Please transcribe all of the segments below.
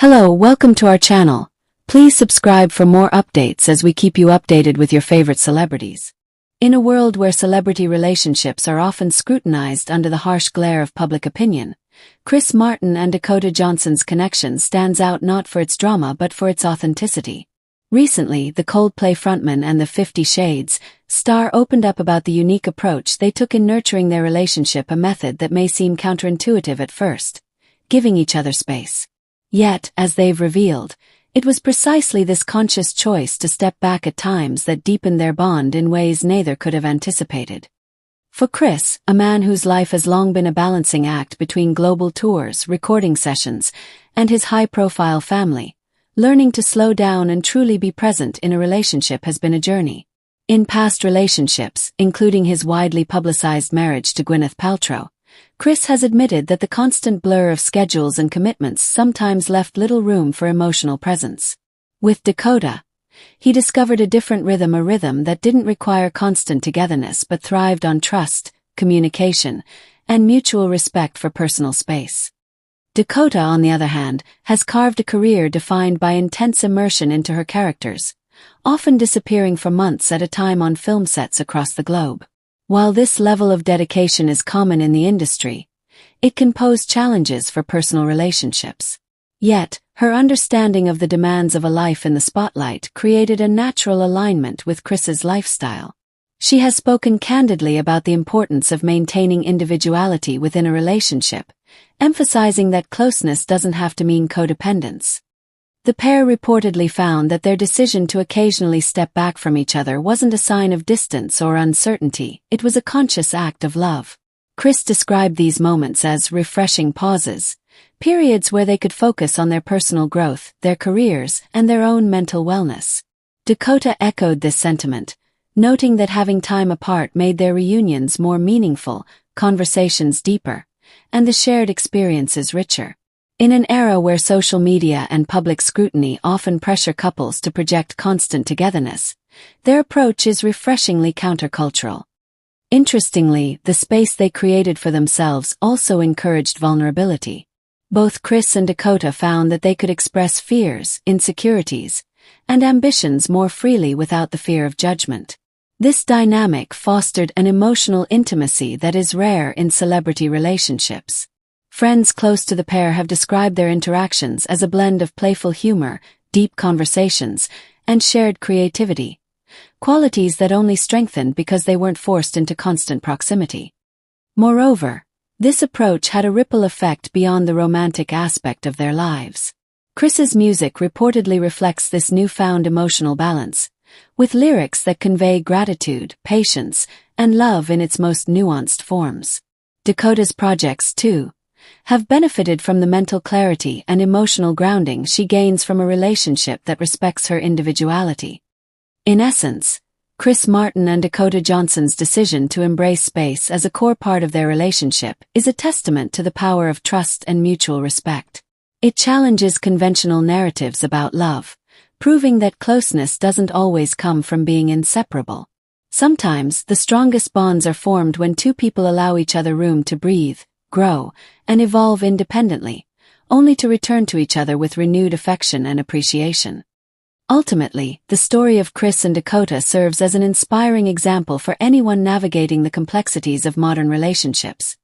Hello, welcome to our channel. Please subscribe for more updates as we keep you updated with your favorite celebrities. In a world where celebrity relationships are often scrutinized under the harsh glare of public opinion, Martin and Dakota Johnson's connection stands out not for its drama but for its authenticity. Recently, the Coldplay frontman and the 50 Shades star opened up about the unique approach they took in nurturing their relationship, a method that may seem counterintuitive at first, giving each other space. Yet, as they've revealed, it was precisely this conscious choice to step back at times that deepened their bond in ways neither could have anticipated. For Chris, a man whose life has long been a balancing act between global tours, recording sessions, and his high-profile family, learning to slow down and truly be present in a relationship has been a journey. In past relationships, including his widely publicized marriage to Gwyneth Paltrow, Chris has admitted that the constant blur of schedules and commitments sometimes left little room for emotional presence. With Dakota, he discovered a different rhythm, a rhythm that didn't require constant togetherness but thrived on trust, communication, and mutual respect for personal space. Dakota, on the other hand, has carved a career defined by intense immersion into her characters, often disappearing for months at a time on film sets across the globe. While this level of dedication is common in the industry, it can pose challenges for personal relationships. Yet, her understanding of the demands of a life in the spotlight created a natural alignment with Chris's lifestyle. She has spoken candidly about the importance of maintaining individuality within a relationship, emphasizing that closeness doesn't have to mean codependence. The pair reportedly found that their decision to occasionally step back from each other wasn't a sign of distance or uncertainty, it was a conscious act of love. Chris described these moments as refreshing pauses, periods where they could focus on their personal growth, their careers, and their own mental wellness. Dakota echoed this sentiment, noting that having time apart made their reunions more meaningful, conversations deeper, and the shared experiences richer. In an era where social media and public scrutiny often pressure couples to project constant togetherness, their approach is refreshingly countercultural. Interestingly, the space they created for themselves also encouraged vulnerability. Both Chris and Dakota found that they could express fears, insecurities, and ambitions more freely without the fear of judgment. This dynamic fostered an emotional intimacy that is rare in celebrity relationships. Friends close to the pair have described their interactions as a blend of playful humor, deep conversations, and shared creativity, qualities that only strengthened because they weren't forced into constant proximity. Moreover, this approach had a ripple effect beyond the romantic aspect of their lives. Chris's music reportedly reflects this newfound emotional balance, with lyrics that convey gratitude, patience, and love in its most nuanced forms. Dakota's projects, too, have benefited from the mental clarity and emotional grounding she gains from a relationship that respects her individuality. In essence, Martin and Dakota Johnson's decision to embrace space as a core part of their relationship is a testament to the power of trust and mutual respect. It challenges conventional narratives about love, proving that closeness doesn't always come from being inseparable. Sometimes, the strongest bonds are formed when two people allow each other room to breathe, grow, and evolve independently, only to return to each other with renewed affection and appreciation. Ultimately, the story of Chris and Dakota serves as an inspiring example for anyone navigating the complexities of modern relationships.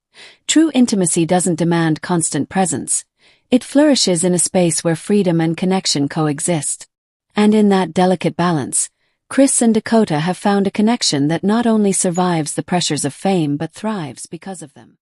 True intimacy doesn't demand constant presence. It flourishes in a space where freedom and connection coexist. And in that delicate balance, Chris and Dakota have found a connection that not only survives the pressures of fame but thrives because of them.